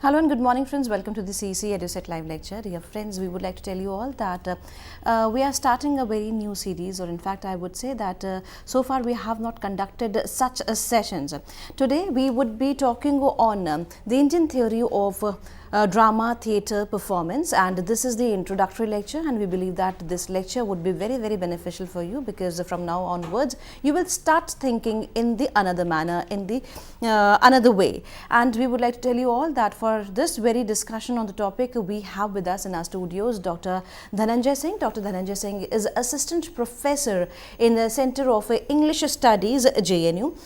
Hello and good morning friends, welcome to the CEC-UGC live lecture. Dear friends, we would like to tell you all that we are starting a very new series, or in fact I would say that so far we have not conducted such sessions. Today we would be talking on the Indian theory of drama, theatre, performance, and this is the introductory lecture, and we believe that this lecture would be very beneficial for you, because from now onwards you will start thinking in the another manner, in the another way. And we would like to tell you all that for this very discussion on the topic, we have with us in our studios Dr. Dhananjay Singh. Dr. Dhananjay Singh is Assistant Professor in the Center of English Studies, JNU.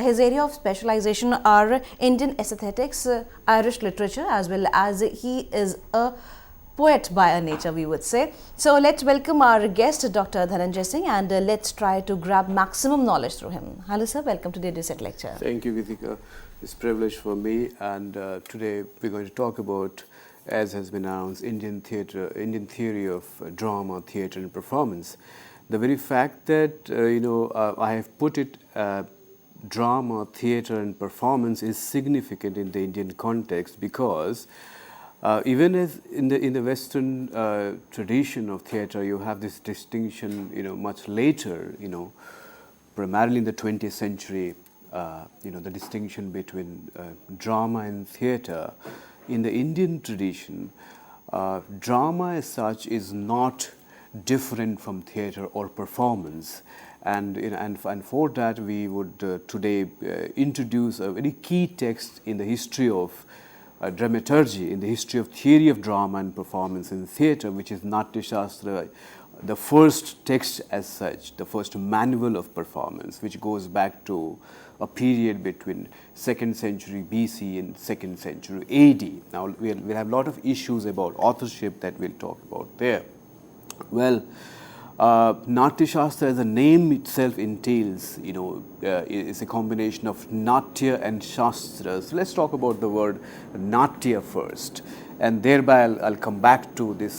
His area of specialization are Indian aesthetics, Irish literature, as well as he is a poet by nature, we would say. So let's welcome our guest, Dr. Dhananjay Singh, and let's try to grab maximum knowledge through him. Hello sir, welcome to the UGC lecture. Thank you, Githika. It's a privilege for me, and today we're going to talk about, as has been announced, Indian theory of drama, theatre and performance. The very fact that I have put it drama, theatre and performance is significant in the Indian context, because even as in the Western tradition of theatre, you have this distinction, much later, primarily in the 20th century, the distinction between drama and theatre. In the Indian tradition, drama as such is not different from theatre or performance. And for that, we would today introduce a very key text in the history of dramaturgy, in the history of theory of drama and performance in theatre, which is Natya Shastra, the first text as such, the first manual of performance, which goes back to a period between 2nd century BC and 2nd century AD. Now, we'll have a lot of issues about authorship that we'll talk about there. Well, Natya Shastra, as the name itself entails, is a combination of Natya and Shastra. So let's talk about the word Natya first, and thereby I'll come back to the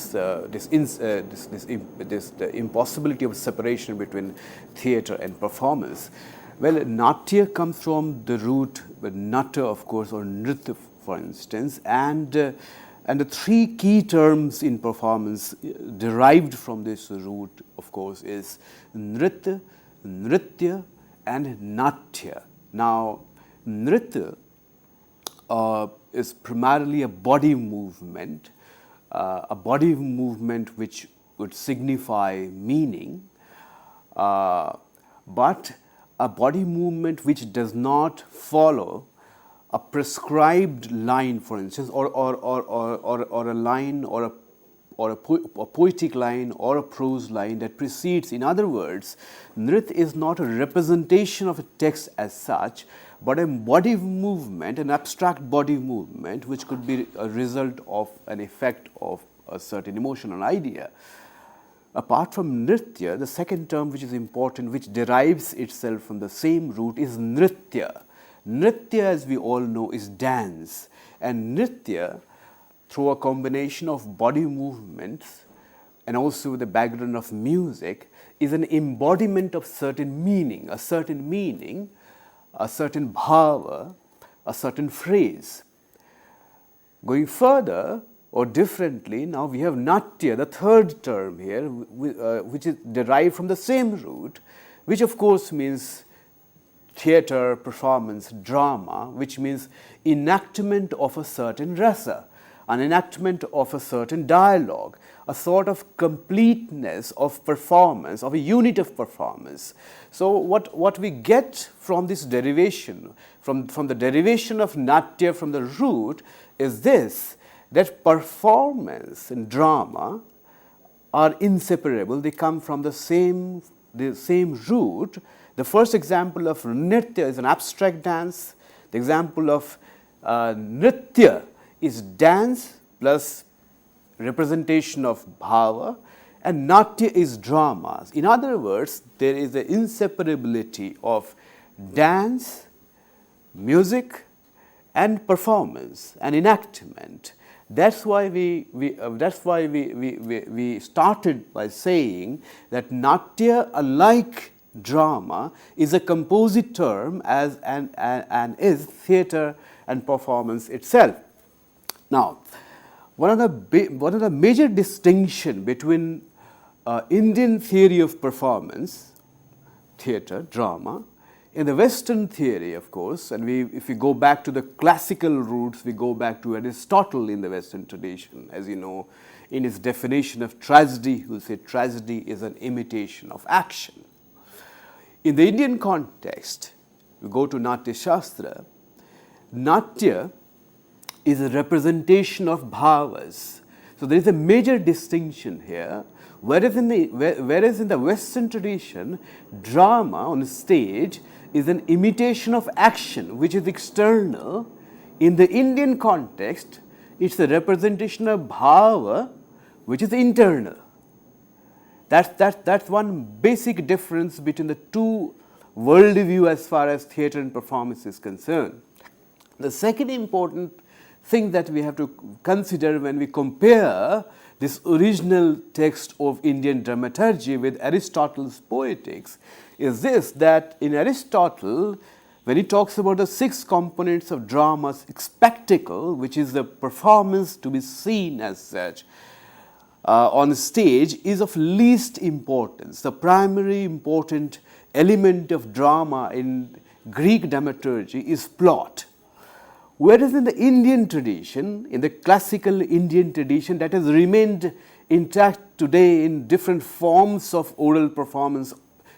impossibility of separation between theatre and performance. Well, Natya comes from the root Nata, of course, or Nritya, for instance, and the three key terms in performance derived from this root, of course, is Nritya, Nritya and Natya. Now, Nritya is primarily a body movement which would signify meaning, but a body movement which does not follow a prescribed line, for instance, or a line, or a poetic line, or a prose line that precedes. In other words, Nrit is not a representation of a text as such, but a body movement, an abstract body movement, which could be a result of an effect of a certain emotional idea. Apart from Nritya, the second term which is important, which derives itself from the same root, is Nritya. Nritya, as we all know, is dance, and Nritya, through a combination of body movements and also with the background of music, is an embodiment of certain meaning, a certain bhava, a certain phrase. Going further or differently, now we have Natya, the third term here, which is derived from the same root, which of course means theatre, performance, drama, which means enactment of a certain rasa, an enactment of a certain dialogue, a sort of completeness of performance, of a unit of performance. So what we get from this derivation, from the derivation of Natya from the root, is this, that performance and drama are inseparable. They come from the same root. The first example of Nritya is an abstract dance. The example of Nritya is dance plus representation of bhava, and Natya is drama. In other words, there is an inseparability of dance, music and performance and enactment. That's why we started by saying that Natya, unlike drama, is a composite term and is theatre and performance itself. Now, one of the major distinction between Indian theory of performance, theatre, drama, in the Western theory, of course, and if we go back to the classical roots, we go back to Aristotle in the Western tradition, as you know, in his definition of tragedy, who said tragedy is an imitation of action. In the Indian context, we go to Natya Shastra. Natya is a representation of bhavas. So there is a major distinction here. Whereas in the Western tradition, drama on stage is an imitation of action which is external. In the Indian context, it's a representation of bhava which is internal. That's one basic difference between the two worldview as far as theatre and performance is concerned. The second important thing that we have to consider when we compare this original text of Indian dramaturgy with Aristotle's Poetics is this, that in Aristotle, when he talks about the 6 components of drama, spectacle, which is the performance to be seen as such on stage, is of least importance. The primary important element of drama in Greek dramaturgy is plot. Whereas in the Indian tradition, in the classical Indian tradition that has remained intact today in different forms of oral performance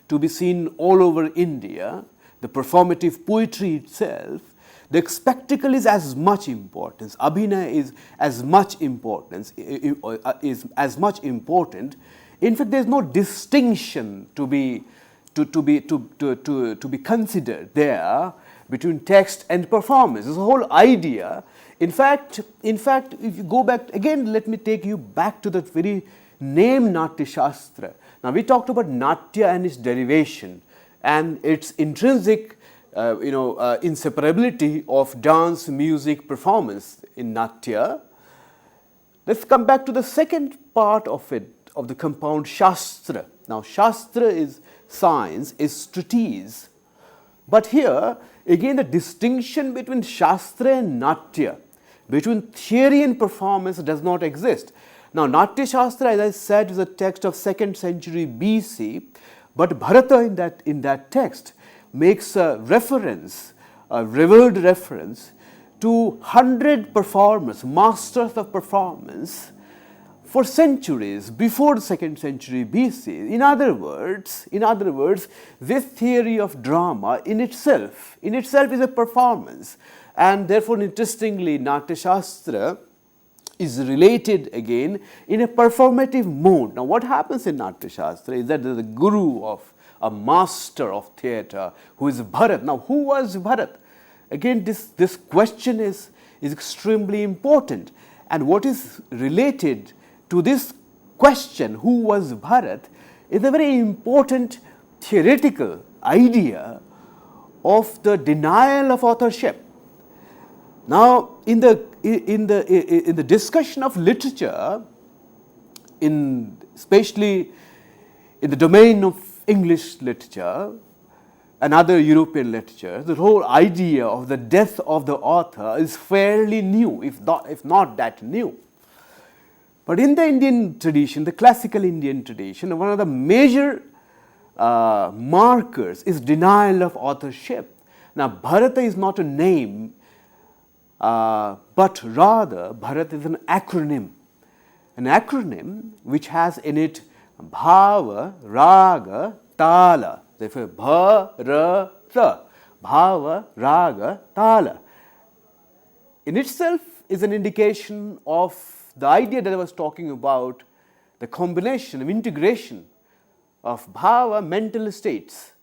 to be seen all over India, the performative poetry itself, the spectacle is as much importance. Abhinaya is as much importance, is as much important. In fact, there is no distinction to be considered there between text and performance. This whole idea. In fact, if you go back again, let me take you back to the very name Natya Shastra. Now we talked about Natya and its derivation and its intrinsic, inseparability of dance, music, performance in Natya. Let's come back to the second part of it, of the compound Shastra. Now Shastra is science, is treatise. But here, again, the distinction between Shastra and Natya, between theory and performance, does not exist. Now, Natya Shastra, as I said, is a text of 2nd century BC, but Bharata in that text makes a reference, a revered reference, to 100 performers, masters of performance, for centuries before the 2nd century BC. In other words, this theory of drama in itself is a performance, and therefore, interestingly, Natya Shastra is related again in a performative mode. Now, what happens in Natya Shastra is that there is a guru of a master of theatre who is Bharat. Now, who was Bharat? Again, this question is extremely important, and what is related to this question, who was Bharat, is a very important theoretical idea of the denial of authorship. Now, in the discussion of literature, especially in the domain of English literature and other European literature, the whole idea of the death of the author is fairly new, if not that new. But in the Indian tradition, the classical Indian tradition, one of the major markers is denial of authorship. Now, Bharata is not a name, but rather Bharata is an acronym which has in it bhava, raga, tala. Therefore, bharata, bhava, raga, tala. In itself is an indication of the idea that I was talking about, the combination of integration of bhava, mental states,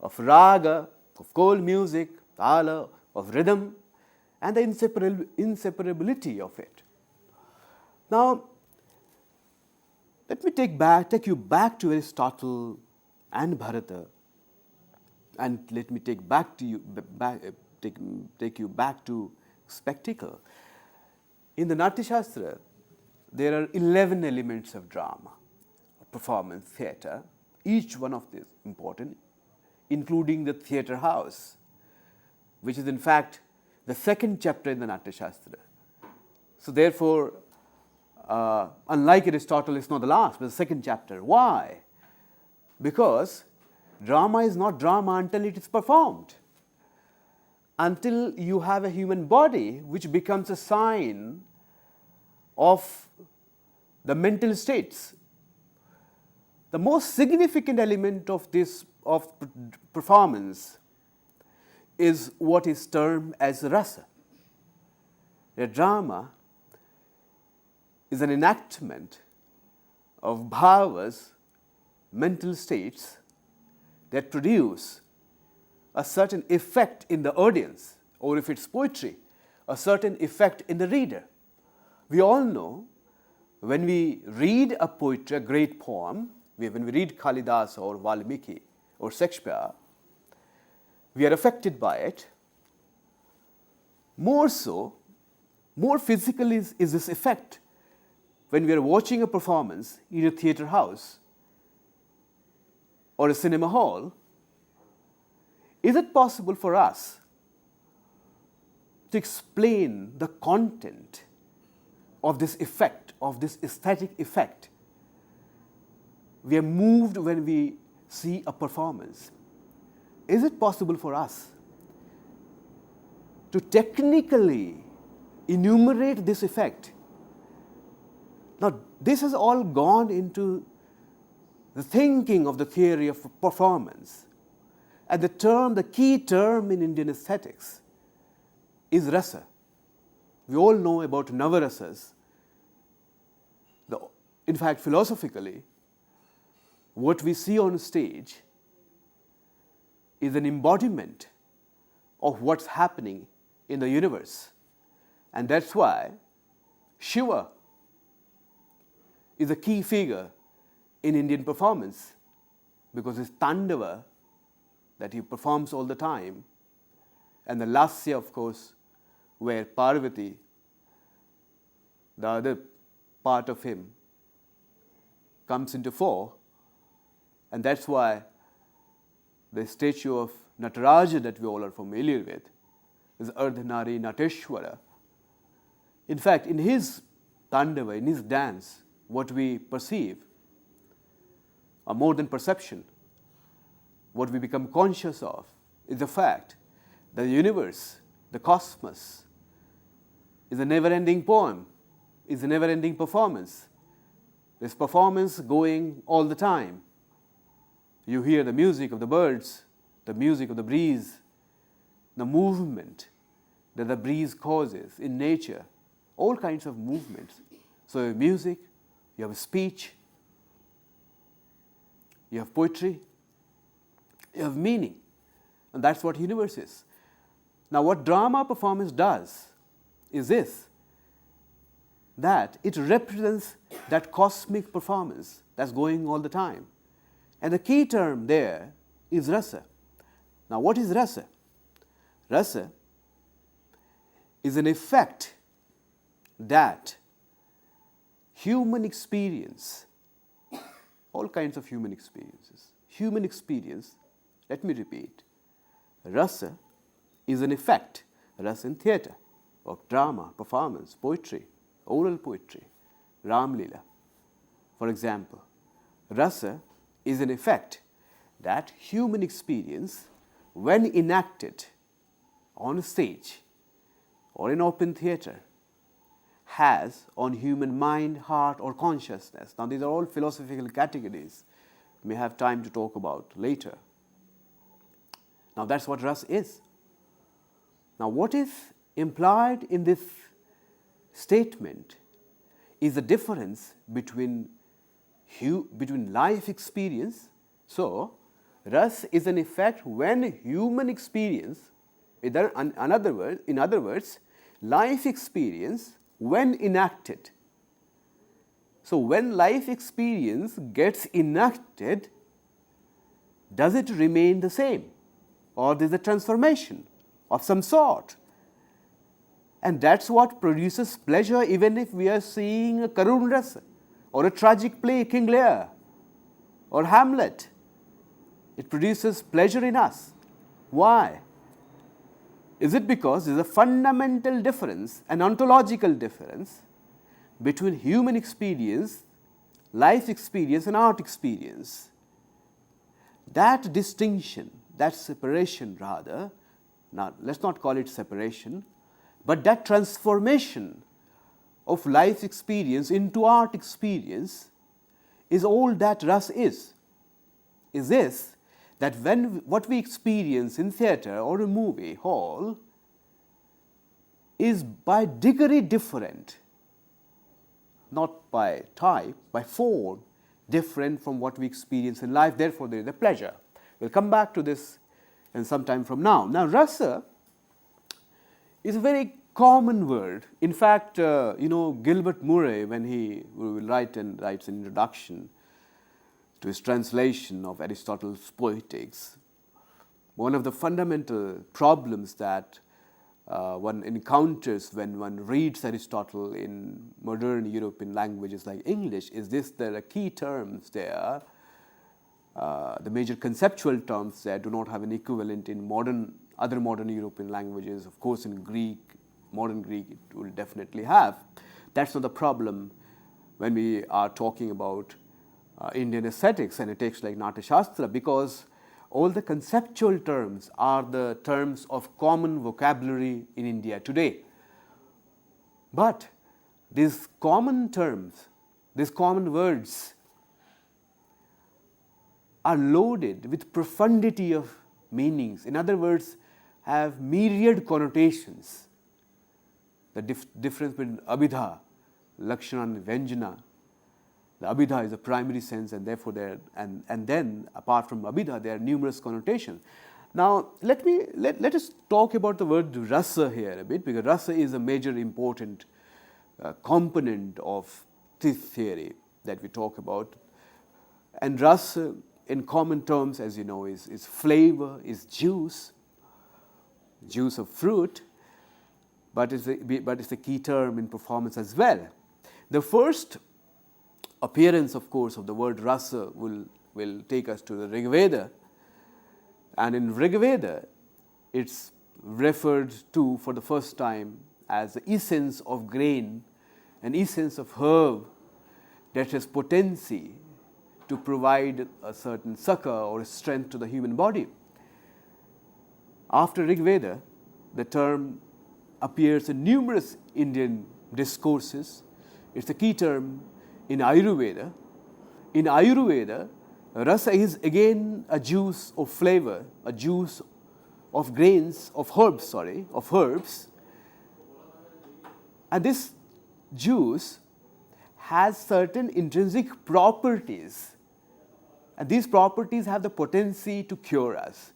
of raga, of cold music, tala, of rhythm, and the inseparability of it. Now, let me take you back to Aristotle and Bharata, and let me take you back to spectacle. In the Natya Shastra, there are 11 elements of drama, performance, theatre. Each one of these important, including the theatre house, which is in fact the 2nd chapter in the Natya Shastra. So therefore, unlike Aristotle, it's not the last, but the second chapter. Why? Because drama is not drama until it is performed. Until you have a human body which becomes a sign of the mental states. The most significant element of this performance is what is termed as rasa. A drama is an enactment of bhavas, mental states that produce a certain effect in the audience, or if it's poetry, a certain effect in the reader. We all know when we read a poetry, a great poem, when we read Kalidas or Valmiki or Shakespeare, we are affected by it. More so, more physical is this effect when we are watching a performance in a theatre house or a cinema hall. Is it possible for us to explain the content of this effect, of this aesthetic effect? We are moved when we see a performance. Is it possible for us to technically enumerate this effect? Now, this has all gone into the thinking of the theory of performance. And the key term in Indian aesthetics is rasa. We all know about navarasas. In fact, philosophically, what we see on stage is an embodiment of what's happening in the universe. And that's why Shiva is a key figure in Indian performance, because it's Tandava that he performs all the time, and the Lasya, of course, where Parvati, the other part of him, comes into fore, and that's why the statue of Nataraja that we all are familiar with is Ardhanari Nateshwara. In fact, in his Tandava, in his dance, what we perceive are more than perception. What we become conscious of is the fact that the universe, the cosmos, is a never-ending poem, is a never-ending performance. There's performance going all the time. You hear the music of the birds, the music of the breeze, the movement that the breeze causes in nature, all kinds of movements. So you have music, you have speech, you have poetry, you have meaning, and that's what universe is. Now, what drama performance does is this, that it represents that cosmic performance that's going all the time. And the key term there is rasa. Now, what is rasa? Rasa is an effect that human experience, all kinds of human experiences, human experience, let me repeat, rasa is an effect, rasa in theatre, of drama, performance, poetry, oral poetry, Ram Leela. For example, rasa is an effect that human experience, when enacted on a stage or in open theatre, has on human mind, heart, or consciousness. Now, these are all philosophical categories we may have time to talk about later. Now, that's what rasa is. Now, what is implied in this statement is the difference between life experience. So, rasa is an effect when human experience, in other words, life experience when enacted. So, when life experience gets enacted, does it remain the same? Or there's a transformation of some sort? And that's what produces pleasure, even if we are seeing a Karun Rasa or a tragic play, King Lear or Hamlet. It produces pleasure in us. Why? Is it because there is a fundamental difference, an ontological difference between human experience, life experience and art experience? That distinction, that separation rather, now let's not call it separation, but that transformation of life experience into art experience is all that rasa is. Is this, that when what we experience in theatre or a movie hall is by degree different, not by type, by form, different from what we experience in life, therefore there is a pleasure. We'll come back to this in some time from now. Now, rasa is a very common word. In fact, Gilbert Murray, when he writes an introduction to his translation of Aristotle's Poetics, one of the fundamental problems that one encounters when one reads Aristotle in modern European languages like English is this: there are key terms there, the major conceptual terms there do not have an equivalent in other modern European languages. Of course, in Greek, modern Greek, it will definitely have. That's not the problem when we are talking about Indian aesthetics and a text like Natyashastra, because all the conceptual terms are the terms of common vocabulary in India today. But these common terms, these common words are loaded with profundity of meanings. In other words, have myriad connotations. The difference between abhidha, lakshana and vyanjana. The abhidha is a primary sense, and therefore there, and then apart from abhidha, there are numerous connotations. Now let us talk about the word rasa here a bit, because rasa is a major important component of this theory that we talk about. And rasa, in common terms, as you know, is flavor, is juice of fruit, but it's a key term in performance as well. The first appearance, of course, of the word rasa will take us to the Rig Veda, and in Rig Veda it's referred to for the first time as the essence of grain, an essence of herb that has potency to provide a certain succor or strength to the human body. After Rig Veda, the term appears in numerous Indian discourses. It's a key term in Ayurveda. In Ayurveda, rasa is again a juice of flavor, a juice of grains, of herbs. And this juice has certain intrinsic properties, and these properties have the potency to cure us.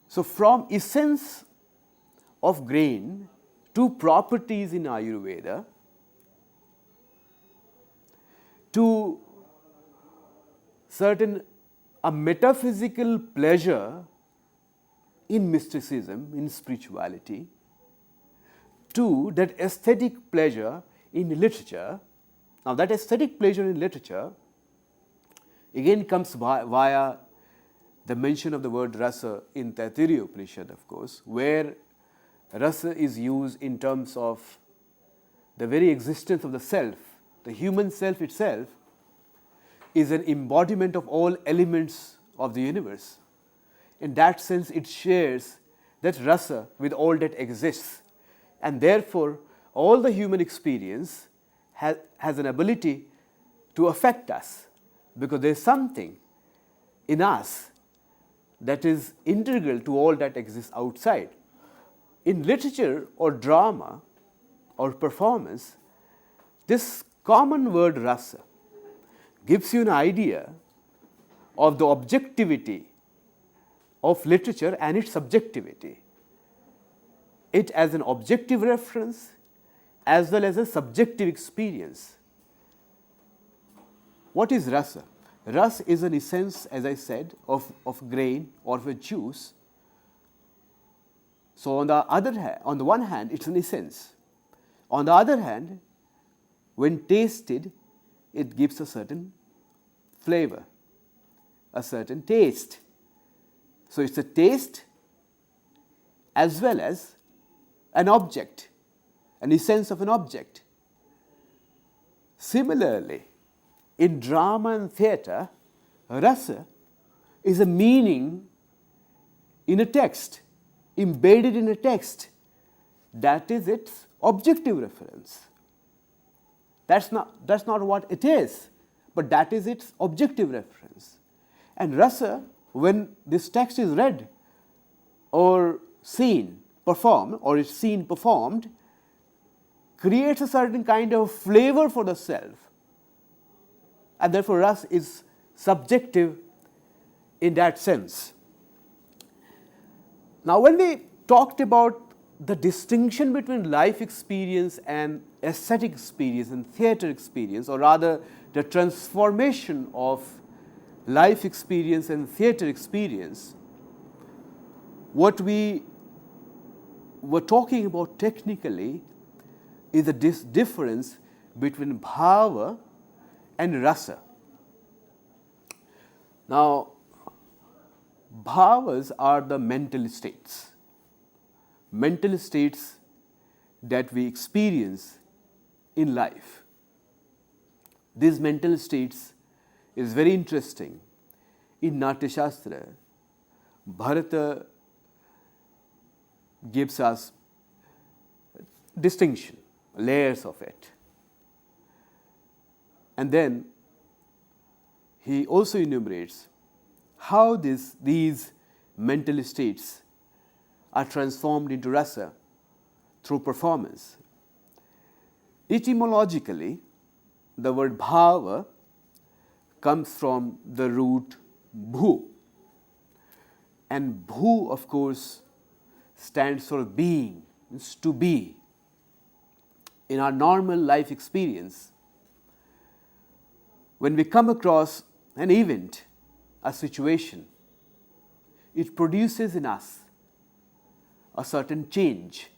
So from essence of grain to properties in Ayurveda to certain a metaphysical pleasure in mysticism, in spirituality, to that aesthetic pleasure in literature. Now that aesthetic pleasure in literature again comes via the mention of the word rasa in Taittiriya Upanishad, of course, where rasa is used in terms of the very existence of the self. The human self itself is an embodiment of all elements of the universe. In that sense, it shares that rasa with all that exists, and therefore all the human experience has an ability to affect us, because there is something in us that is integral to all that exists outside. In literature or drama or performance, this common word rasa gives you an idea of the objectivity of literature and its subjectivity. It as an objective reference as well as a subjective experience. What is rasa? Rasa is an essence, as I said, of grain or of a juice. So on the one hand, it's an essence. On the other hand, when tasted, it gives a certain flavor, a certain taste. So it's a taste as well as an object, an essence of an object. Similarly, in drama and theatre, rasa is a meaning in a text, embedded in a text. That is its objective reference. That's not what it is, but that is its objective reference. And rasa, when this text is read or seen performed, or is seen performed, creates a certain kind of flavor for the self. And therefore, rasa is subjective in that sense. Now, when we talked about the distinction between life experience and aesthetic experience and theatre experience, or rather the transformation of life experience and theatre experience, what we were talking about technically is the difference between bhava and rasa. Now, bhavas are the mental states that we experience in life. These mental states is very interesting. In Natya Shastra, Bharata gives us distinction, layers of it. And then he also enumerates how these mental states are transformed into rasa through performance. Etymologically, the word bhava comes from the root bhu. And bhu, of course, stands for being, means to be. In our normal life experience, when we come across an event, a situation, it produces in us a certain change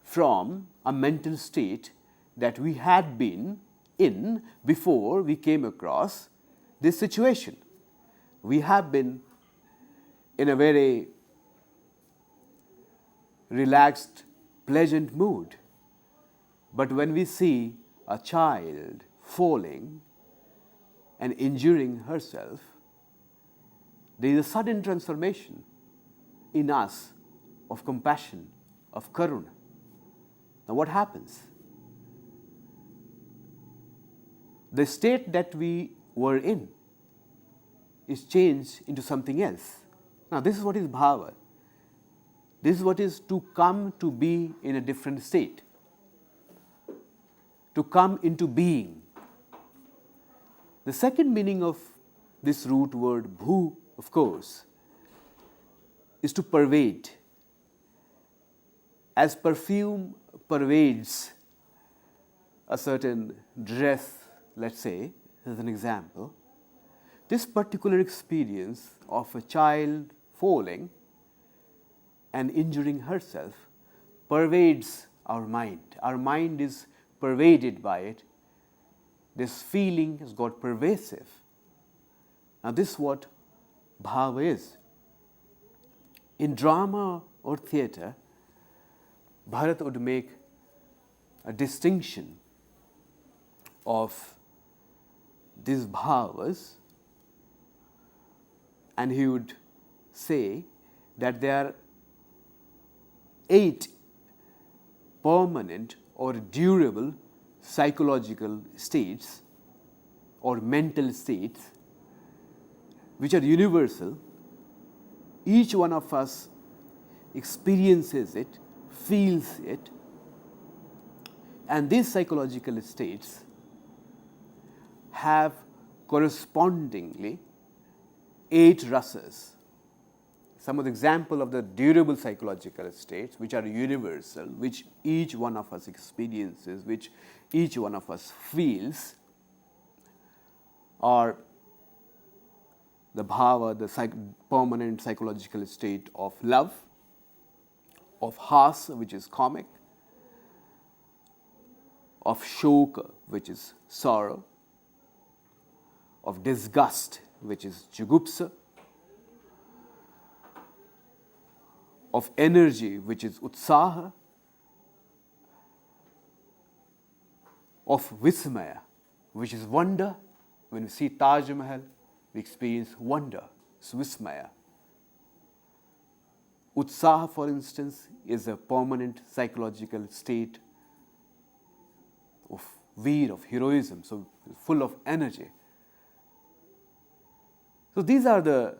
from a mental state that we had been in before we came across this situation. We have been in a very relaxed, pleasant mood. But when we see a child falling and injuring herself, there is a sudden transformation in us of compassion, of karuna. Now what happens? The state that we were in is changed into something else. Now this is what is bhava. This is what is to come to be in a different state. To come into being. The second meaning of this root word bhu, of course, is to pervade. As perfume pervades a certain dress, let's say, as an example, this particular experience of a child falling and injuring herself pervades our mind. Our mind is pervaded by it. This feeling has got pervasive. Now this is what bhava is. In drama or theatre, Bharat would make a distinction of these bhavas, and he would say that there are 8 permanent or durable psychological states or mental states which are universal. Each one of us experiences it, feels it, and these psychological states have correspondingly 8 rasas. Some of the example of the durable psychological states which are universal, which each one of us experiences, which each one of us feels, are the bhava, the permanent psychological state of love, of hasa, which is comic, of shoka, which is sorrow, of disgust, which is jugupsa, of energy, which is utsaha, of vismaya, which is wonder. When we see Taj Mahal, we experience wonder, it's vismaya. Utsaha, for instance, is a permanent psychological state of veer, of heroism, so full of energy. So these are the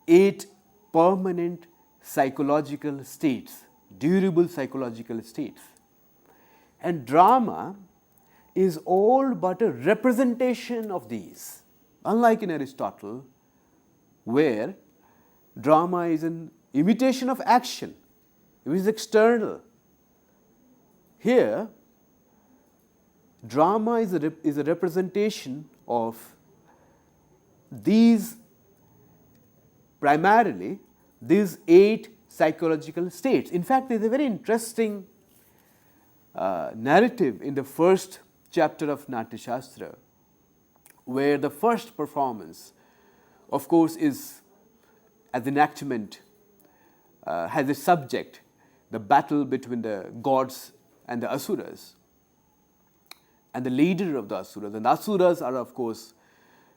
8 permanent psychological states, durable psychological states. And drama is all but a representation of these. Unlike in Aristotle, where drama is an imitation of action, it is external. Here, drama is a representation of these, primarily these 8 psychological states. In fact, there is a very interesting narrative in the first chapter of Natya Shastra, where the first performance, of course, is as enactment, has a subject, the battle between the gods and the asuras, and the leader of the asuras. And the asuras are, of course,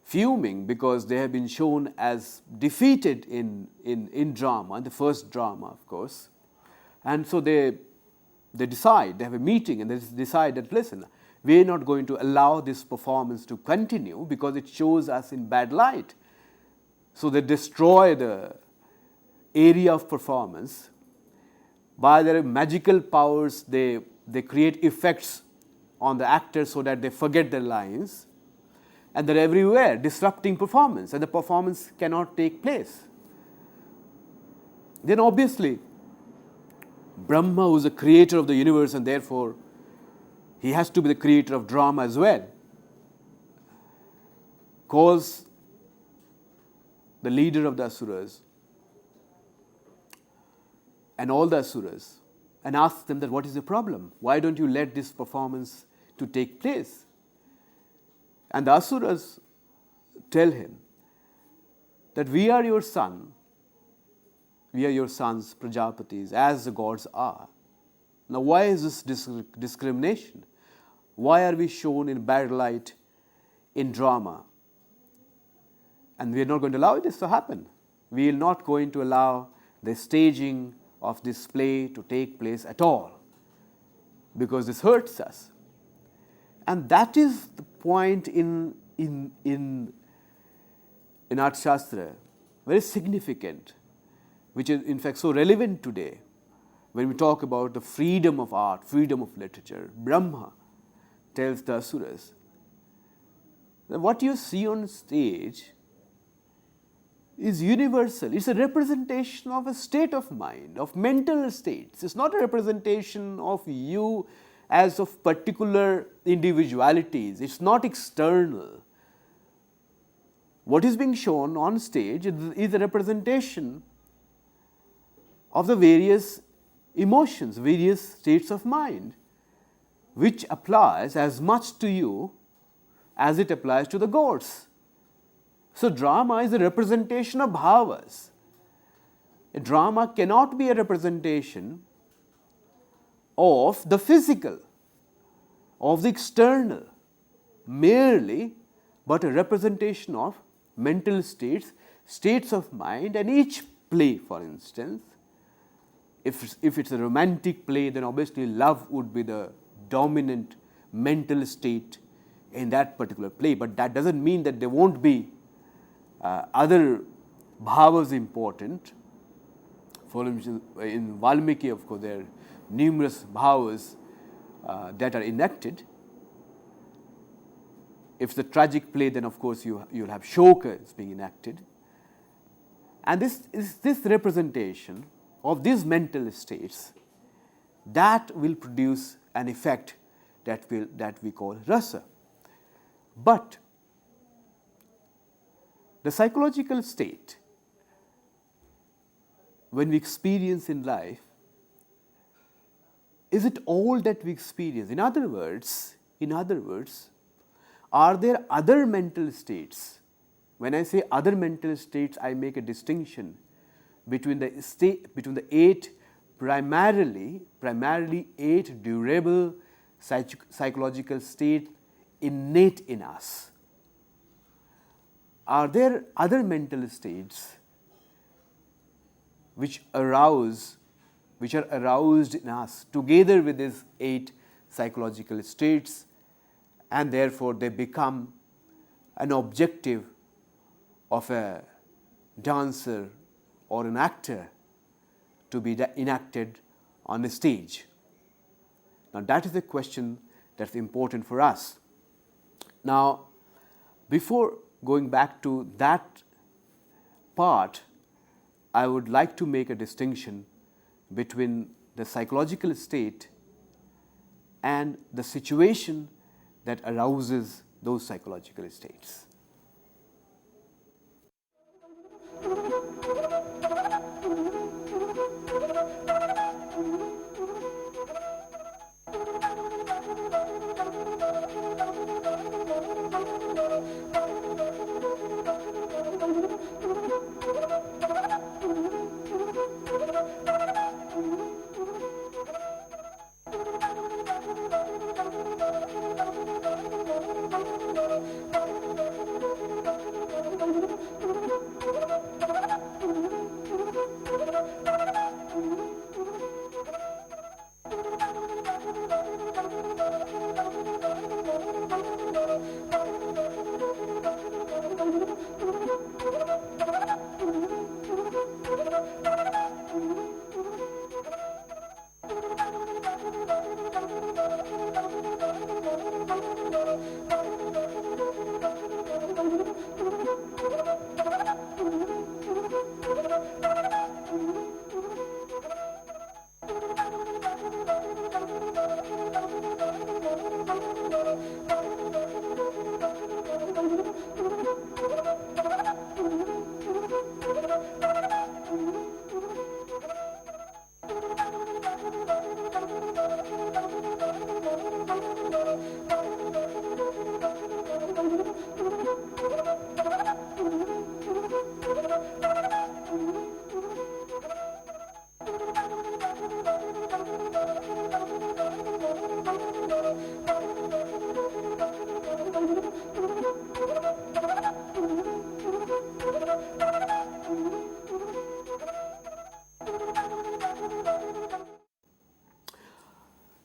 fuming because they have been shown as defeated in drama, in the first drama, of course. And so they decide, they have a meeting and they decide that, listen, we are not going to allow this performance to continue because it shows us in bad light. So they destroy the area of performance. By their magical powers, they create effects on the actors so that they forget their lines. And they're everywhere, disrupting performance, and the performance cannot take place. Then obviously, Brahma, who is the creator of the universe, and therefore he has to be the creator of drama as well, calls the leader of the asuras and all the asuras and asks them that what is the problem? Why don't you let this performance to take place? And the asuras tell him that we are your son, we are your sons, Prajapatis, as the gods are. Now why is this discrimination? Why are we shown in bad light in drama? And we are not going to allow this to happen. We are not going to allow the staging of this play to take place at all, because this hurts us. And that is the point in Arthashastra, very significant, which is in fact so relevant today when we talk about the freedom of art, freedom of literature. Brahma tells the asuras that what you see on stage is universal. It's a representation of a state of mind, of mental states. It's not a representation of you as of particular individualities. It's not external. What is being shown on stage is a representation of the various emotions, various states of mind, which applies as much to you as it applies to the gods. So drama is a representation of bhavas. A drama cannot be a representation of the physical, of the external, merely, but a representation of mental states, states of mind. And each play, for instance, if it's a romantic play, then obviously love would be the dominant mental state in that particular play. But that doesn't mean that there won't be other bhavas important. For instance, in Valmiki, of course, there are numerous bhavas that are enacted. If it's a tragic play, then of course you'll have Shoka is being enacted. And this representation of these mental states that will produce an effect that we call rasa. But the psychological state, when we experience in life, is it all that we experience? In other words, are there other mental states? When I say other mental states, I make a distinction between the eight primarily eight durable psychological states innate in us. Are there other mental states which are aroused in us together with these eight psychological states, and therefore they become an objective of a dancer or an actor to be enacted on a stage? Now that is a question that's important for us. Now, before going back to that part, I would like to make a distinction between the psychological state and the situation that arouses those psychological states.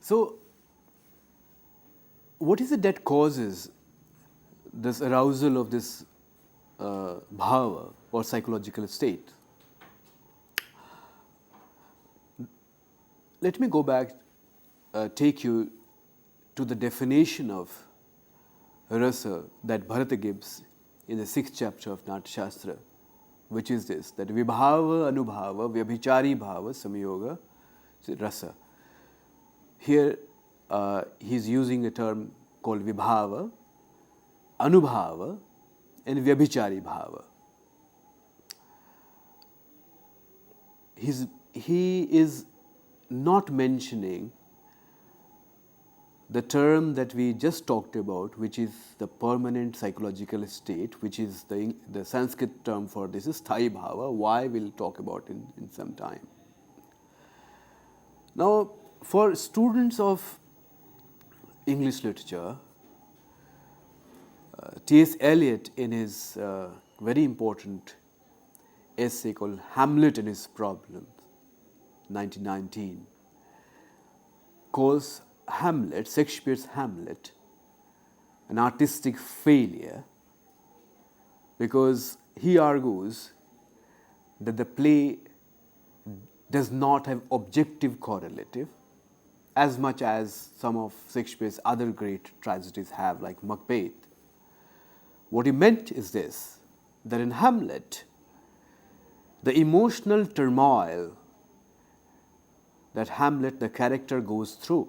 So, what is it that causes this arousal of this bhava or psychological state? Let me go back, take you to the definition of rasa that Bharata gives in the 6th chapter of Natya Shastra, which is this, that vibhava, anubhava, vyabhichari bhava, samyoga, rasa. Here he is using a term called vibhava, anubhava and vyabhichari bhava. He is not mentioning the term that we just talked about, which is the permanent psychological state, which is the Sanskrit term for this is sthayi bhava. Why we'll talk about in some time. Now, for students of English literature, T.S. Eliot in his very important essay called Hamlet and His Problems, 1919, calls Hamlet, Shakespeare's Hamlet, an artistic failure because he argues that the play does not have objective correlative as much as some of Shakespeare's other great tragedies have, like Macbeth. What he meant is this, that in Hamlet, the emotional turmoil that Hamlet, the character, goes through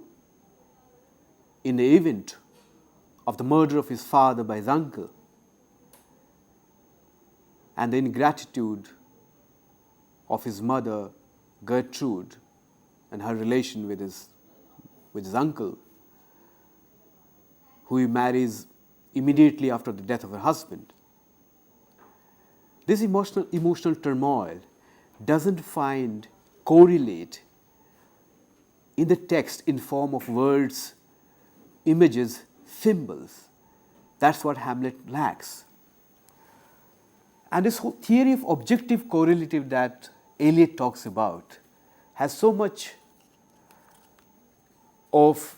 in the event of the murder of his father by his uncle and the ingratitude of his mother, Gertrude, and her relation with his uncle, who he marries immediately after the death of her husband. This emotional turmoil doesn't find correlate in the text in form of words, images, symbols. That's what Hamlet lacks. And this whole theory of objective correlative that Eliot talks about has so much of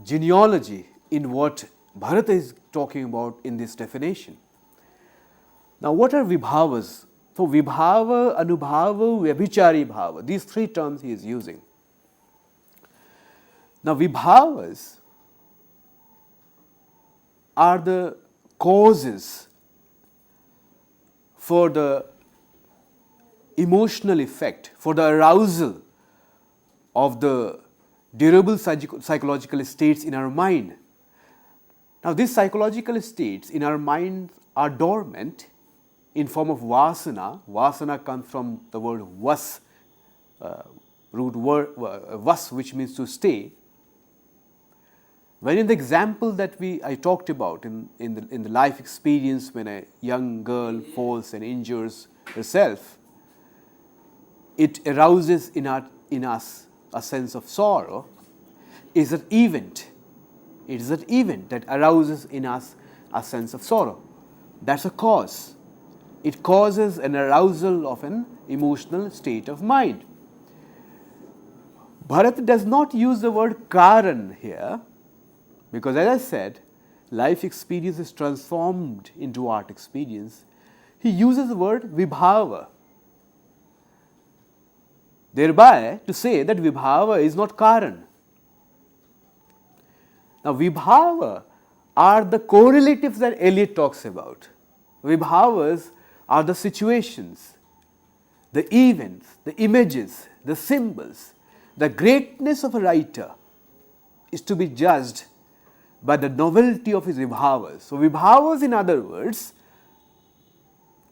genealogy in what Bharata is talking about in this definition. Now, what are vibhavas? So, vibhava, anubhava, vyabhichari bhava, these three terms he is using. Now, vibhavas are the causes for the emotional effect, for the arousal of the durable psychological states in our mind. Now, these psychological states in our mind are dormant in form of vasana. Vasana comes from the word vas, root word vas, which means to stay. When in the example that I talked about in the life experience, when a young girl falls and injures herself, it arouses in us a sense of sorrow. Is an event. It is an event that arouses in us a sense of sorrow. That's a cause. It causes an arousal of an emotional state of mind. Bharata does not use the word karan here, because as I said, life experience is transformed into art experience. He uses the word vibhava, thereby to say that vibhava is not karan. Now, vibhava are the correlatives that Eliot talks about. Vibhavas are the situations, the events, the images, the symbols. The greatness of a writer is to be judged by the novelty of his vibhavas. So, vibhavas, in other words,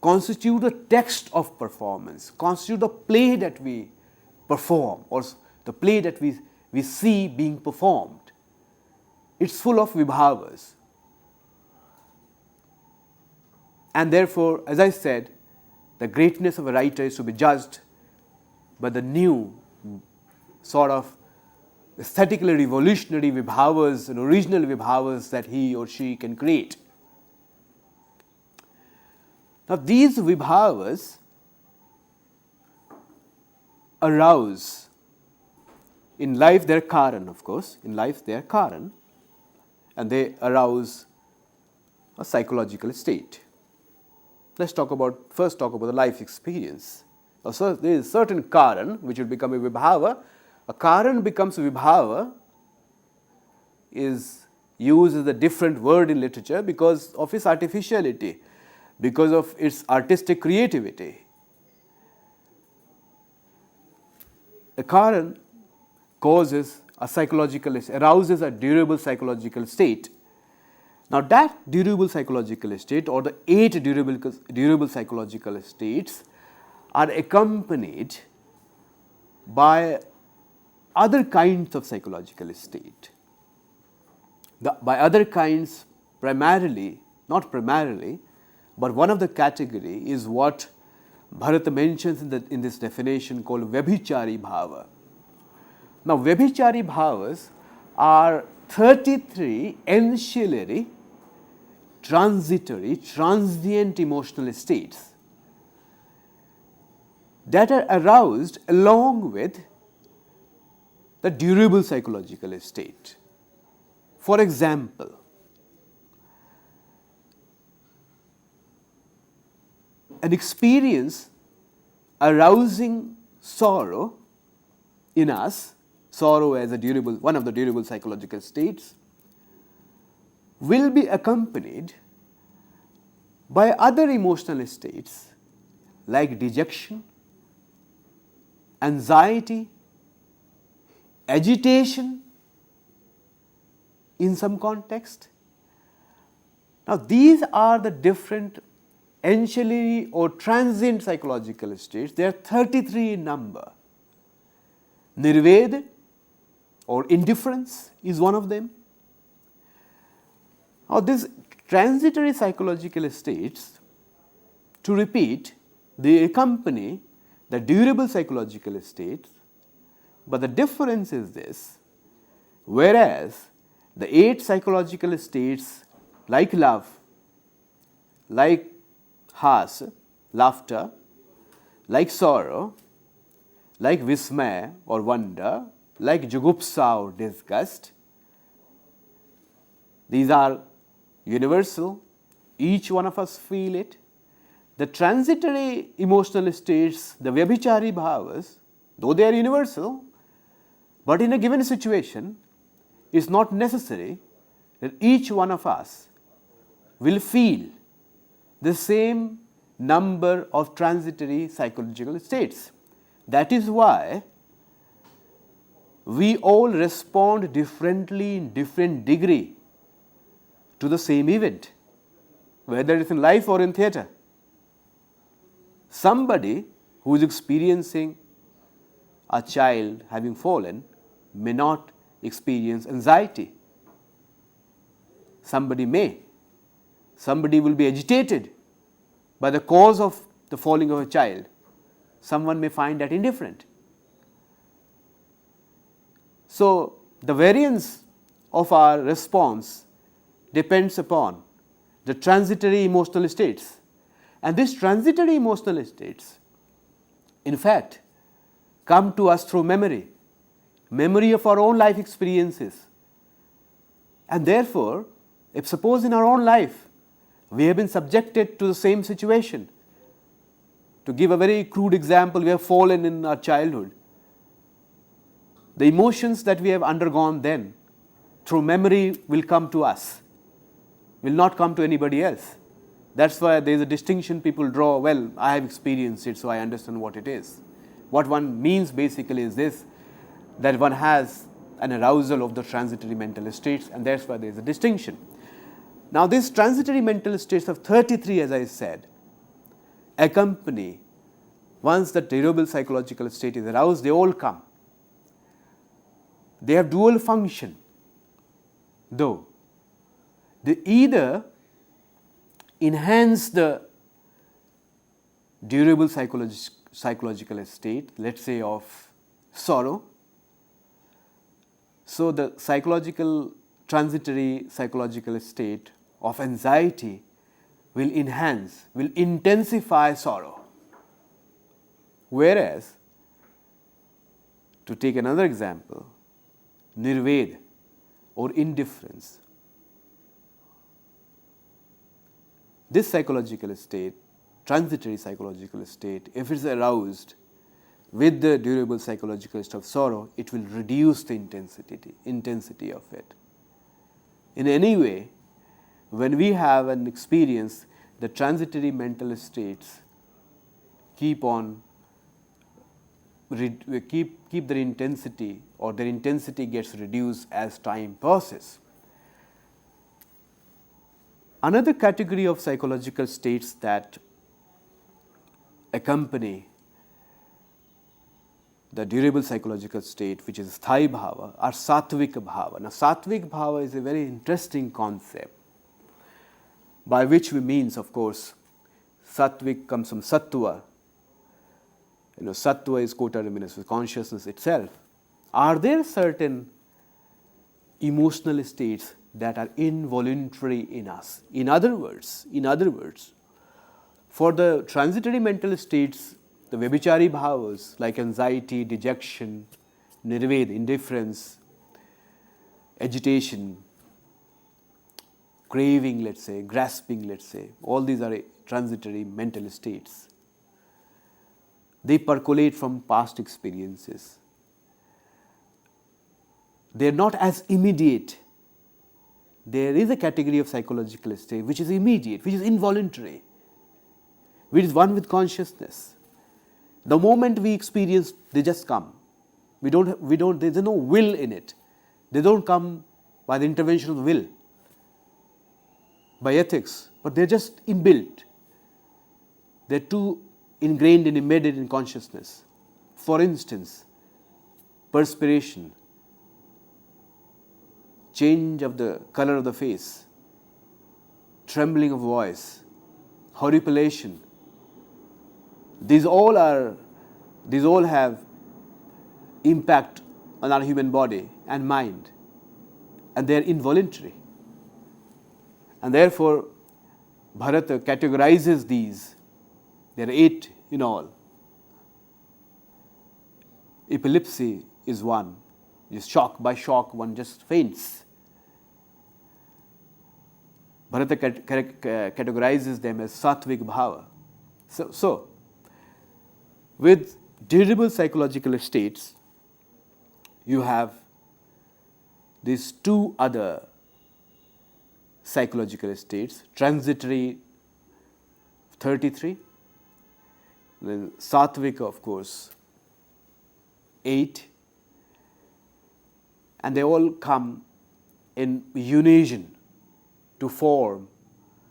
constitute the text of performance, constitute the play that we perform, or the play that we see being performed. It's full of vibhavas. And therefore, as I said, the greatness of a writer is to be judged by the new sort of aesthetically revolutionary vibhavas and original vibhavas that he or she can create. Now, these vibhavas arouse. In life, they are karan, of course. In life, they are karan, and they arouse a psychological state. Let's first talk about the life experience. So there is a certain karan which will become a vibhava. A karan becomes a vibhava is used as a different word in literature because of its artificiality, because of its artistic creativity. A karan causes a arouses a durable psychological state. Now, that durable psychological state, or the 8 durable psychological states, are accompanied by other kinds of psychological state. By other kinds, not primarily, but one of the category is what Bharata mentions in this definition called vyabhichari bhava. Now, vyabhichari bhavas are 33 ancillary, transitory, transient emotional states that are aroused along with the durable psychological state. For example, an experience arousing sorrow in us, sorrow as one of the durable psychological states, will be accompanied by other emotional states like dejection, anxiety, agitation in some context. Now, these are the different ancillary or transient psychological states. They are 33 in number. Nirved or indifference is one of them. Now, these transitory psychological states, to repeat, They accompany the durable psychological states, but the difference is this: whereas the 8 psychological states like love, like has, laughter, like sorrow, like vismaya or wonder, like jugupsa or disgust, these are universal, each one of us feel it. The transitory emotional states, the vyabhichari bhavas, though they are universal, but in a given situation, it's not necessary that each one of us will feel the same number of transitory psychological states. That is why we all respond differently in different degree to the same event, whether it's in life or in theatre. Somebody who is experiencing a child having fallen may not experience anxiety. Somebody may. Somebody will be agitated by the cause of the falling of a child. Someone may find that indifferent. So, the variance of our response depends upon the transitory emotional states. And these transitory emotional states, in fact, come to us through memory, memory of our own life experiences. And therefore, if suppose in our own life we have been subjected to the same situation, to give a very crude example, we have fallen in our childhood, the emotions that we have undergone then through memory will come to us, will not come to anybody else. That's why there is a distinction people draw. Well, I have experienced it, so I understand what it is. What one means basically is this, that one has an arousal of the transitory mental states, and that's why there is a distinction. Now, these transitory mental states of 33, as I said, accompany, once the durable psychological state is aroused, they all come. They have dual function, though. They either enhance the durable psychological state, let's say of sorrow. So, the transitory psychological state of anxiety will enhance, will intensify sorrow. Whereas, to take another example, nirved or indifference, this psychological state, transitory psychological state, if it is aroused with the durable psychological state of sorrow, it will reduce the intensity of it. In any way, when we have an experience, the transitory mental states keep their intensity, or their intensity gets reduced as time passes. Another category of psychological states that accompany the durable psychological state, which is sthai bhava, are sattvic bhava. Now, sattvic bhava is a very interesting concept, by which we means, of course, sattvic comes from sattva. Sattva is coterminous with consciousness itself. Are there certain emotional states that are involuntary in us? In other words, for the transitory mental states, the vyabhichari bhavas like anxiety, dejection, nirved, indifference, agitation, craving, let's say, grasping, let's say, all these are transitory mental states. They percolate from past experiences. They are not as immediate. There is a category of psychological state which is immediate, which is involuntary, which is one with consciousness. The moment we experience, they just come. There's no will in it. They don't come by the intervention of the will, by ethics, but they're just inbuilt. They're too ingrained and embedded in consciousness. For instance, perspiration, change of the color of the face, trembling of voice, horripilation, These all have impact on our human body and mind, and they are involuntary. And therefore, Bharata categorizes these. There are 8 in all. Epilepsy is one. Just shock by shock, one just faints. Bharata categorizes them as sattvic bhava. So, with durable psychological states, you have these 2 other psychological states, transitory 33, then sattvic, of course, 8, and they all come in unison to form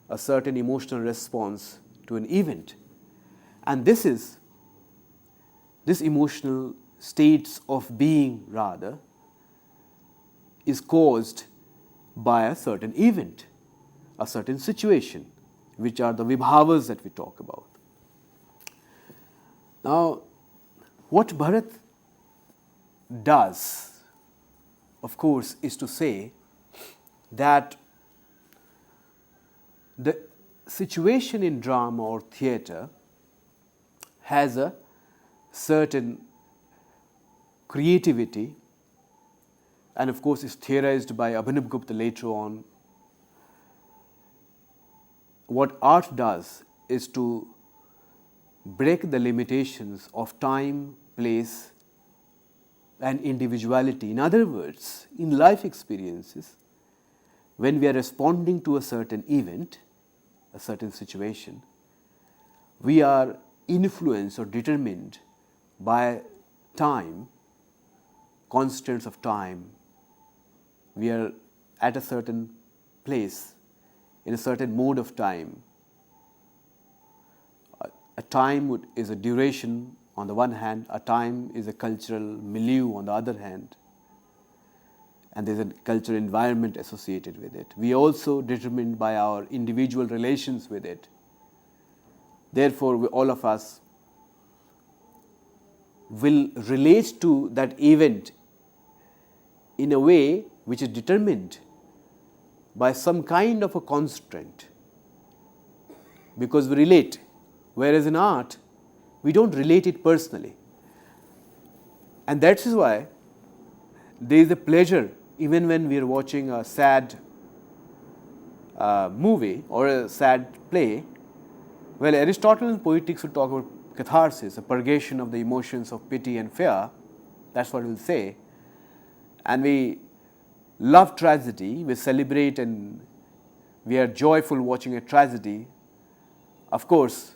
a certain emotional response to an event. And this emotional states of being, rather, is caused by a certain event, a certain situation, which are the vibhavas that we talk about. Now, what Bharat does, of course, is to say that the situation in drama or theatre has a certain creativity, and of course is theorized by Abhinavgupta later on. What art does is to break the limitations of time, place, and individuality. In other words, in life experiences, when we are responding to a certain event, a certain situation, we are influenced or determined by time, constants of time. We are at a certain place, in a certain mode of time. A time is a duration on the one hand, a time is a cultural milieu on the other hand, and there's a cultural environment associated with it. We are also determined by our individual relations with it. Therefore, all of us will relate to that event in a way which is determined by some kind of a constraint, because we relate. Whereas in art, we don't relate it personally. And that is why there is a pleasure even when we are watching a sad movie or a sad play. Well, Aristotle in Poetics would talk about catharsis, a purgation of the emotions of pity and fear. That's what we'll say. And we love tragedy, we celebrate and we are joyful watching a tragedy, of course,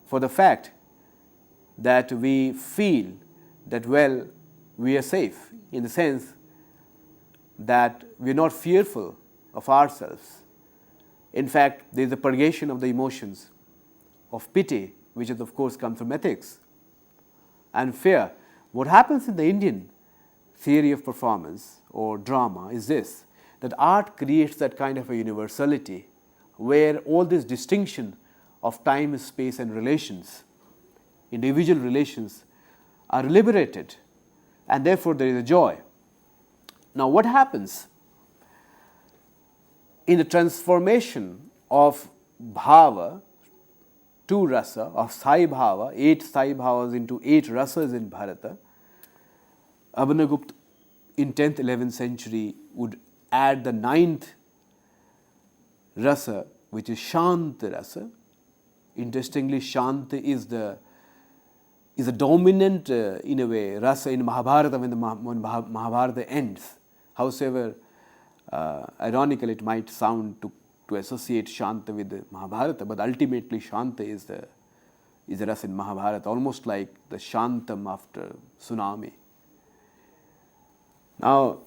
for the fact that we feel that, well, we are safe, in the sense that we are not fearful of ourselves. In fact, there is a purgation of the emotions of pity, which is, of course, comes from ethics, and fear. What happens in the Indian theory of performance or drama is this, that art creates that kind of a universality where all this distinction of time, space and relations, individual relations, are liberated, and therefore there is a joy. Now, what happens in the transformation of bhava to rasa, of sthai bhava, 8 sthai bhavas into 8 rasas in Bharata? Abhinavgupta in 10th, 11th century would add the 9th rasa, which is Shanta rasa. Interestingly, Shanta is the dominant, in a way, rasa in Mahabharata when Mahabharata ends. However, ironically, it might sound to associate Shanta with the Mahabharata, but ultimately Shanta is the rasa in Mahabharata, almost like the Shantam after tsunami. Now,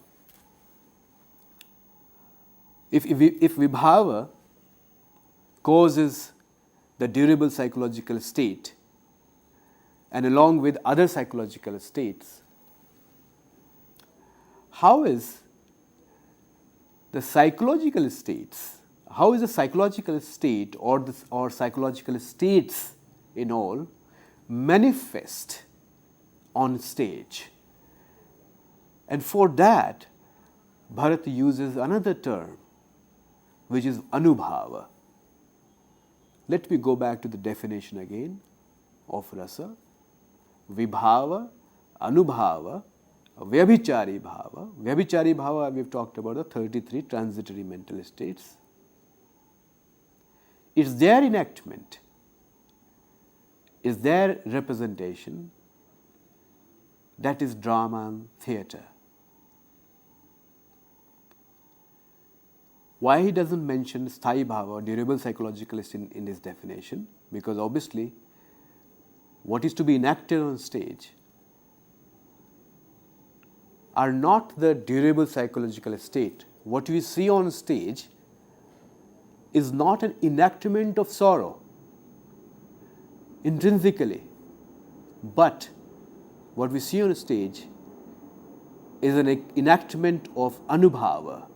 if vibhava causes the durable psychological state, and along with other psychological states, how is the psychological states, how is the psychological state or psychological states in all manifest on stage. And for that, Bharat uses another term, which is anubhava. Let me go back to the definition again of rasa. Vibhava, anubhava, vyabhichari bhava. Vyabhichari bhava, we've talked about the 33 transitory mental states. It's their enactment, is their representation, that is drama and theatre. Why he doesn't mention sthayi bhava or durable psychologicalist in his definition? Because obviously, what is to be enacted on stage are not the durable psychological state. What we see on stage is not an enactment of sorrow intrinsically, but what we see on stage is an enactment of anubhava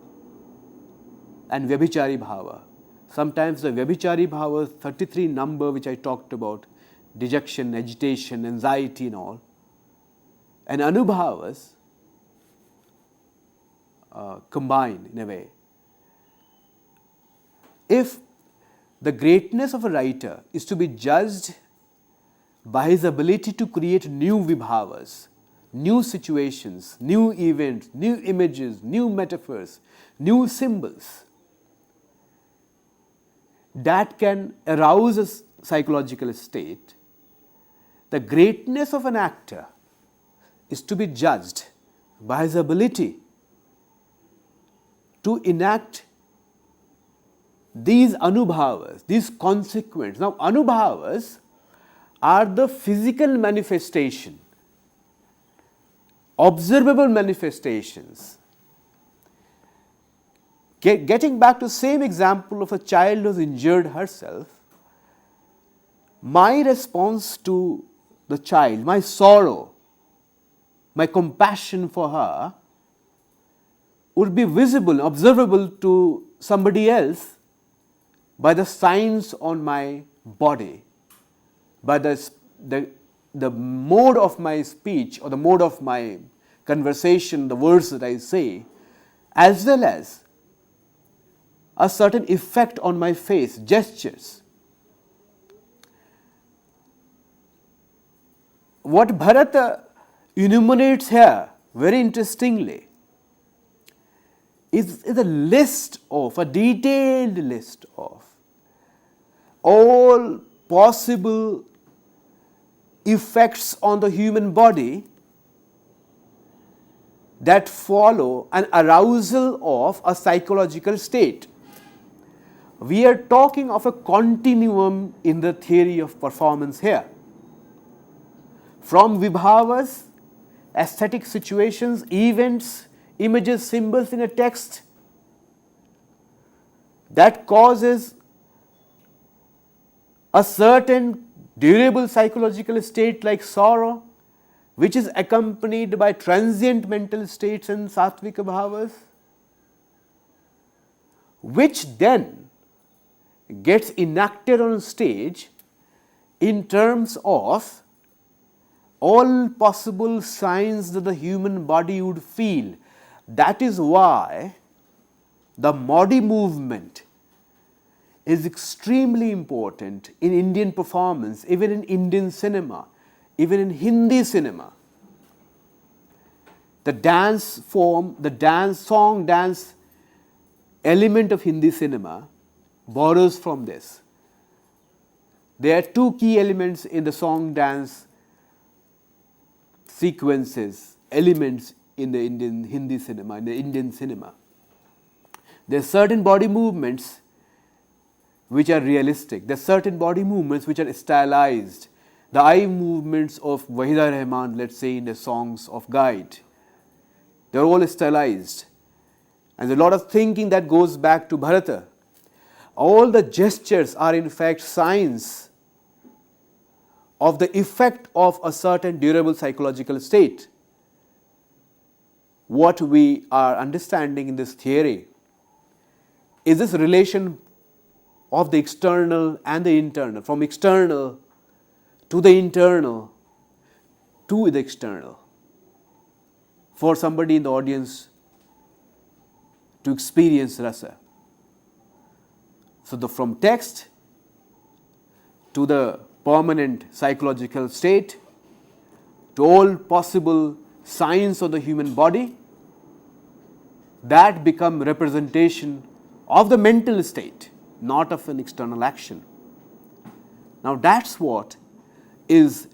and vyabhichari bhava. Sometimes the vyabhichari bhava, 33 number which I talked about, dejection, agitation, anxiety and all, and anubhavas combine in a way. If the greatness of a writer is to be judged by his ability to create new vibhavas, new situations, new events, new images, new metaphors, new symbols that can arouse a psychological state, the greatness of an actor is to be judged by his ability to enact these anubhavas, these consequences. Now, anubhavas are the physical manifestation, observable manifestations. Getting back to the same example of a child who has injured herself, my response to the child, my sorrow, my compassion for her would be visible, observable to somebody else by the signs on my body, by the mode of my speech or the mode of my conversation, the words that I say, as well as a certain effect on my face, gestures. What Bharata enumerates here, very interestingly, is a list of, a detailed list of all possible effects on the human body that follow an arousal of a psychological state. We are talking of a continuum in the theory of performance here. From vibhavas, aesthetic situations, events, images, symbols in a text that causes a certain durable psychological state like sorrow, which is accompanied by transient mental states and sattvika bhavas, which then gets enacted on stage in terms of all possible signs that the human body would feel. That is why the body movement is extremely important in Indian performance, even in Indian cinema, even in Hindi cinema. The dance form, the song dance element of Hindi cinema borrows from this. There are two key elements in the song dance sequences, elements in the Indian Hindi cinema, in the Indian cinema. There are certain body movements which are realistic. There are certain body movements which are stylized. The eye movements of Wahida Rahman, let's say in the songs of Guide, they're all stylized. And there's a lot of thinking that goes back to Bharata. All the gestures are in fact signs of the effect of a certain durable psychological state. What we are understanding in this theory is this relation of the external and the internal, from external to the internal, to the external, for somebody in the audience to experience rasa. So from text to the permanent psychological state, to all possible signs of the human body, that become representation of the mental state, not of an external action. Now that's what is,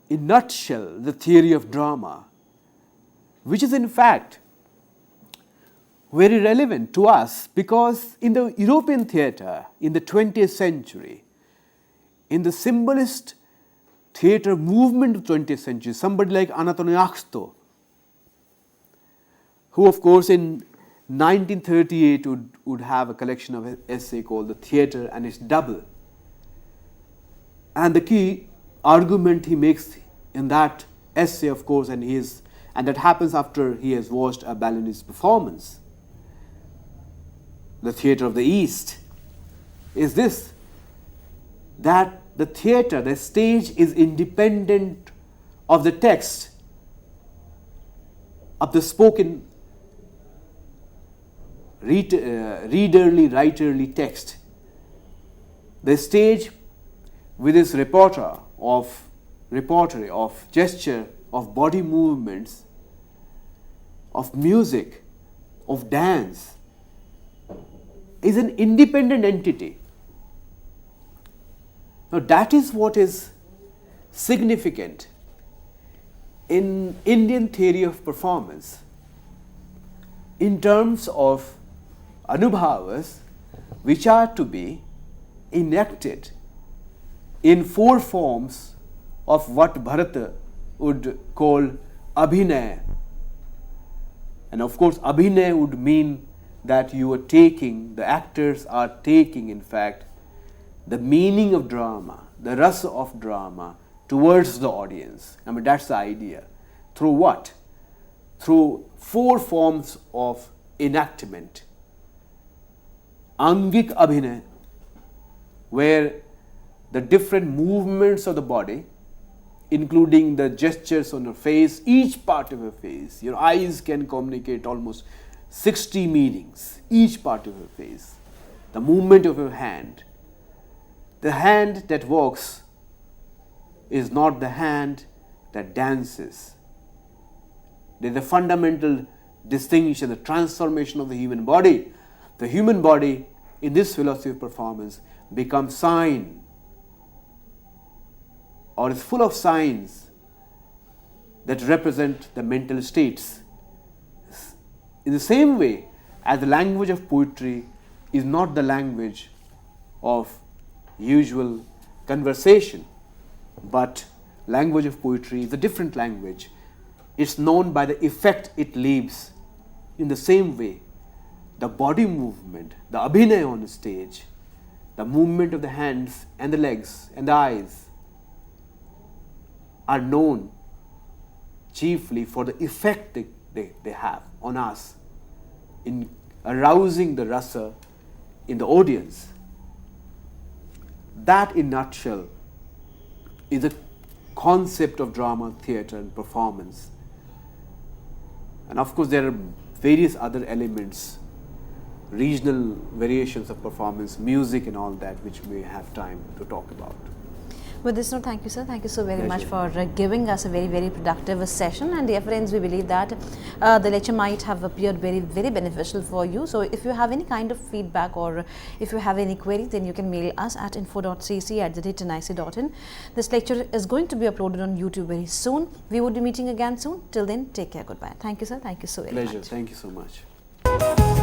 in nutshell, the theory of drama, which is in fact very relevant to us, because in the European theatre in the 20th century, in the symbolist theatre movement of 20th century, somebody like Anatoliaksto, who of course in 1938 would have a collection of essay called The Theatre and Its Double. And the key argument he makes in that essay, of course, and that happens after he has watched a ballet's performance, The Theatre of the East, is this: that the theatre, the stage, is independent of the text, of the spoken readerly, writerly text. The stage, with its repertoire of gesture, of body movements, of music, of dance, is an independent entity. Now that is what is significant in Indian theory of performance in terms of anubhavas, which are to be enacted in 4 forms of what Bharata would call abhinaya. And of course abhinaya would mean that the actors are taking in fact the meaning of drama, the rasa of drama towards the audience. I mean, that's the idea. Through what? Through 4 forms of enactment. Angik abhinaya, where the different movements of the body, including the gestures on your face, each part of your face, your eyes can communicate almost 60 meanings, each part of your face, the movement of your hand. The hand that walks is not the hand that dances. There is a fundamental distinction, the transformation of the human body. The human body in this philosophy of performance becomes sign, or is full of signs that represent the mental states. In the same way as the language of poetry is not the language of usual conversation, but language of poetry is a different language. It's known by the effect it leaves. In the same way, the body movement, the abhinaya on the stage, the movement of the hands and the legs and the eyes are known chiefly for the effect they have on us in arousing the rasa in the audience. That, in a nutshell, is a concept of drama, theatre and performance. And of course there are various other elements, regional variations of performance, music and all that, which we have time to talk about. With this note, thank you, sir. Thank you so very Pleasure. much for giving us a very, very productive session. And dear friends, we believe that the lecture might have appeared very, very beneficial for you. So if you have any kind of feedback or if you have any query, then you can mail us at info.cc@nic.in. This lecture is going to be uploaded on YouTube very soon. We would be meeting again soon. Till then, take care. Goodbye. Thank you, sir. Thank you so very much. Pleasure. Thank you so much.